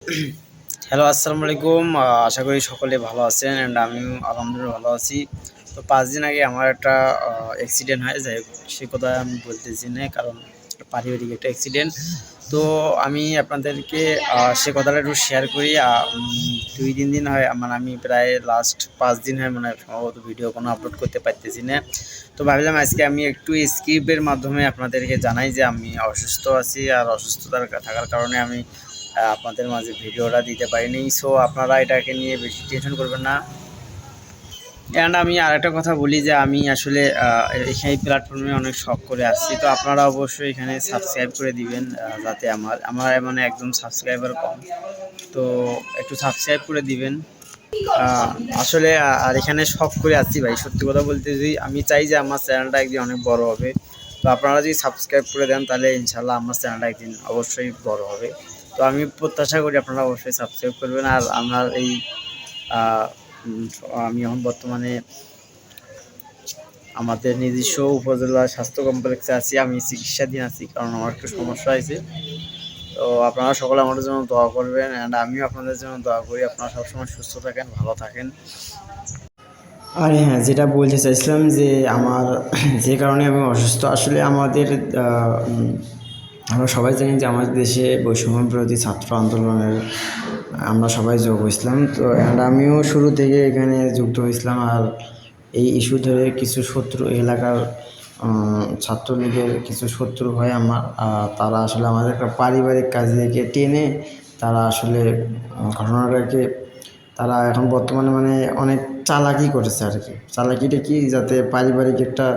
Hello, আসসালামু আলাইকুম। আশা করি সকলে ভালো আছেন অ্যান্ড আমিও আলহামদুলিল্লাহ ভালো আছি। তো ৫ দিন আগে আমার একটা অ্যাক্সিডেন্ট হয়। যাই হোক, সে কথা আমি বলতেছি না, কারণ পারিবারিক একটা অ্যাক্সিডেন্ট। তো আমি আপনাদেরকে সে কথাটা একটু শেয়ার করি। ২-৩ দিন হয়, মানে আমি প্রায় লাস্ট ৫ দিন হয় মানে সম্ভবত ভিডিও কোনো আপলোড করতে পারতেছি না। তো ভাবলাম আজকে আমি একটু স্ক্রিপ্টের মাধ্যমে আপনাদেরকে জানাই যে আমি অসুস্থ আছি, আর অসুস্থতার থাকার কারণে আমি আপনাদের মাঝে ভিডিওটা দিতে পারিনি। সো আপনারা এটাকে নিয়ে বেশি টেনশন করবেন না। অ্যান্ড আমি আরেকটা কথা বলি যে আমি আসলে এই প্ল্যাটফর্মে অনেক শখ করে আসছি। তো আপনারা অবশ্যই এখানে সাবস্ক্রাইব করে দিবেন, যাতে আমার মানে একদম সাবস্ক্রাইবার কম। তো একটু সাবস্ক্রাইব করে দিবেন। আসলে আর এখানে শখ করে আসছি ভাই, সত্যি কথা বলতে যদি আমি চাই যে আমার চ্যানেলটা একদিন অনেক বড় হবে। তো আপনারা যদি সাবস্ক্রাইব করে দেন তাহলে ইনশাল্লাহ আমার চ্যানেলটা একদিন অবশ্যই বড় হবে। তো আমি প্রত্যাশা করি আপনারা অবশ্যই সাবস্ক্রাইব করবেন। আর আমার এই আহ, উম, আমি এখন বর্তমানে আমাদের নিজস্ব উপজেলা স্বাস্থ্য কমপ্লেক্সে আছি, আমি চিকিৎসাধীন আছি, কারণ আমার একটু সমস্যা হয়েছে। তো আপনারা সকলে আমাদের জন্য দোয়া করবেন অ্যান্ড আমিও আপনাদের জন্য দোয়া করি। আপনারা সবসময় সুস্থ থাকেন, ভালো থাকেন। আর হ্যাঁ, যেটা বলতে চাইছিলাম যে আমার যে কারণে আমি অসুস্থ, আসলে আমাদের আমরা সবাই জানি যে আমাদের দেশে বৈষম্য বিরোধী ছাত্র আন্দোলনের আমরা সবাই যোগ হয়েছিলাম। তো অ্যান্ড আমিও শুরু থেকে এখানে যুক্ত হয়েছিলাম। আর এই ইস্যু ধরে কিছু শত্রু এলাকার ছাত্রলীগের কিছু শত্রু হয় আমার, তারা আসলে আমাদের একটা পারিবারিক কাজ থেকে টেনে তারা আসলে ঘটনাটাকে তারা এখন বর্তমানে মানে অনেক চালাকি করেছে আর কি। চালাকিটা কি, যাতে পারিবারিক একটা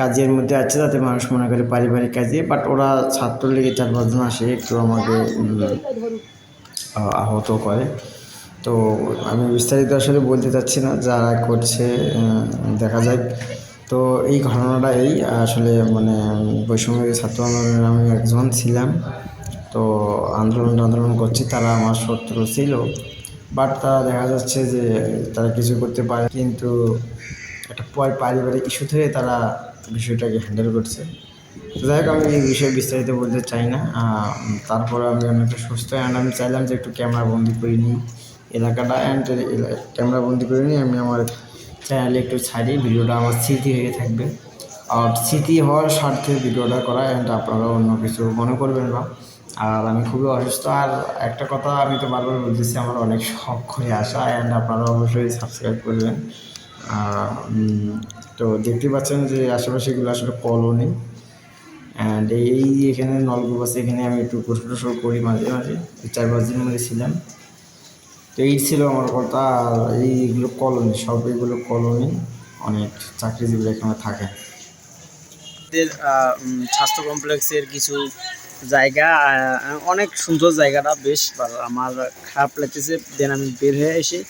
কাজের মধ্যে আছে, যাতে মানুষ মনে করে পারিবারিক কাজে, বাট ওরা ছাত্রলীগের ৪-৫ জন আসে একটু আমাকে আহত করে। তো আমি বিস্তারিত আসলে বলতে চাচ্ছি না, যারা করছে দেখা যাক। তো এই ঘটনাটা এই আসলে মানে বৈষম্য ছাত্র আন্দোলনের আমি একজন ছিলাম। তো আন্দোলন করছি, তারা আমার শত্রু ছিল, বাট তারা দেখা যাচ্ছে যে তারা কিছু করতে পারে, কিন্তু একটা পারিবারিক ইস্যু থেকে তারা বিষয়টাকে হ্যান্ডেল করছে। তো যাই হোক, আমি এই বিষয়ে বিস্তারিত বলতে চাই না। তারপরে আমি অনেকটা সুস্থ, অ্যান্ড আমি চাইলাম যে একটু ক্যামেরা বন্দি করে নিই এলাকাটা, অ্যান্ড ক্যামেরা বন্দি করে নিই আমি আমার চ্যানেলে একটু ছাড়ি, ভিডিওটা আমার স্মৃতি হয়ে থাকবে। আর স্মৃতি হওয়ার স্বার্থে ভিডিওটা করা, অ্যান্ড আপনারা অন্য কিছু মনে করবেন না। আর আমি খুবই অসুস্থ। আর একটা কথা আমি তো বারবার বলতেছি, আমার অনেক শখ করে আসা, অ্যান্ড আপনারা অবশ্যই সাবস্ক্রাইব করবেন। তো দেখতে পাচ্ছেন যে আশেপাশে এগুলো আসলে কলোনি, অ্যান্ড এই এখানে নলকূপ আছে, এখানে আমি একটু গোসল টোসল করি মাঝে মাঝে। ৪-৫ দিনের মধ্যে ছিলাম। তো এই ছিল আমার কথা। আর এইগুলো কলোনি, সব এগুলো কলোনি, অনেক চাকরিজীবী এখানে থাকে। স্বাস্থ্য কমপ্লেক্সের কিছু জায়গা অনেক সুন্দর, জায়গাটা বেশ ভালো, আমার খারাপ লাগতেছে। দেন আমি বের হয়ে এসে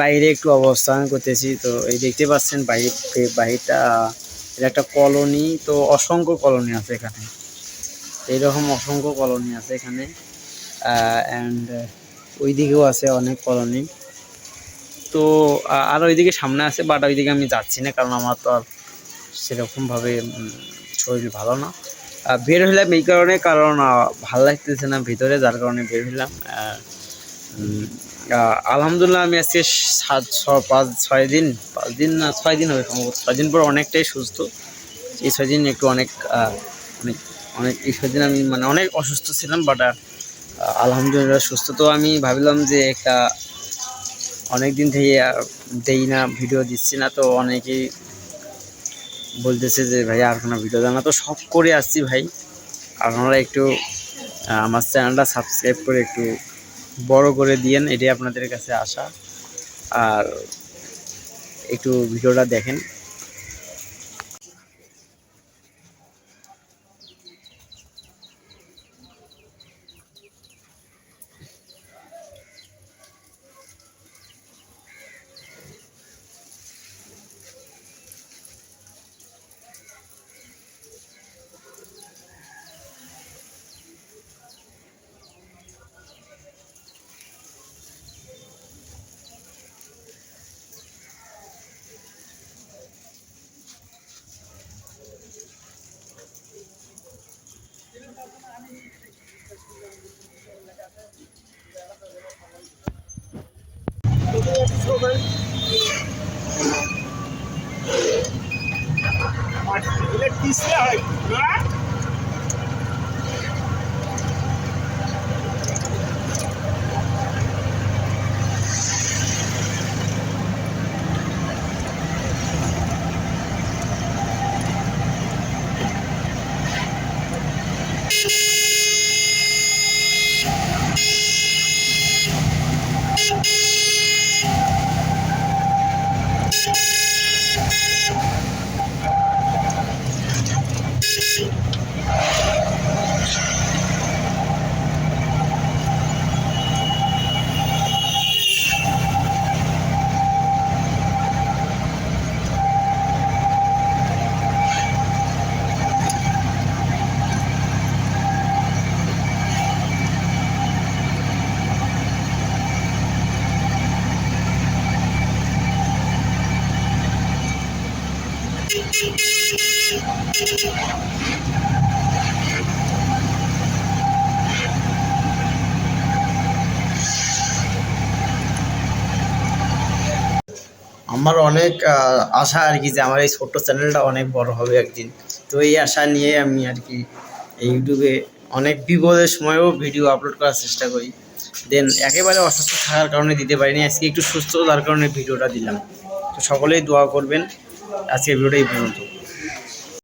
বাইরে একটু অবস্থান করতেছি। তো এই দেখতে পাচ্ছেন বাহিরটা, এটা একটা কলোনি। তো অসংখ্য কলোনি আছে এখানে, এইরকম অসংখ্য কলোনি আছে এখানে। অ্যান্ড ওই দিকেও আছে অনেক কলোনি। তো আর ওইদিকে সামনে আছে, বাট ওইদিকে আমি যাচ্ছি না, কারণ আমার তো আর সেরকমভাবে শরীর ভালো না। বের হইলাম এই কারণে, কারণ ভালো লাগতেছে না ভিতরে, যার কারণে বের হইলাম। আলহামদুলিল্লাহ আমি আজকে 5-6 দিন, 5 দিন না 6 দিন হবে সম্ভবত, 6 দিন পর অনেকটাই সুস্থ। এই 6 দিন একটু অনেক অনেক অনেক এই 6 দিন আমি মানে অনেক অসুস্থ ছিলাম, বাট আলহামদুলিল্লাহ সুস্থ। তো আমি ভাবলাম যে একটা অনেক দিন থেকে দেই না, ভিডিও দিচ্ছি না। তো অনেকেই বলতেছে যে ভাই আর কোনো ভিডিও দেয় না, তো শখ করে আসছি ভাই। আপনারা একটু আমার চ্যানেলটা সাবস্ক্রাইব করে একটু বড় করে দিয়েন, এটাই আপনাদের কাছে আশা। আর একটু ভিডিওটা দেখেন। আমার অনেক আশা আর কি যে আমার এই ছোট্ট চ্যানেলটা অনেক বড় হবে একদিন। তো এই আশা নিয়ে আমি আর কি এই ইউটিউবে অনেক বিপদের সময়ও ভিডিও আপলোড করার চেষ্টা করি। দেন একেবারে অসুস্থ থাকার কারণে দিতে পারিনি, আজকে একটু সুস্থতার কারণে ভিডিওটা দিলাম। তো সকলেই দোয়া করবেন। আজকে ভিডিওটা এই পর্যন্ত।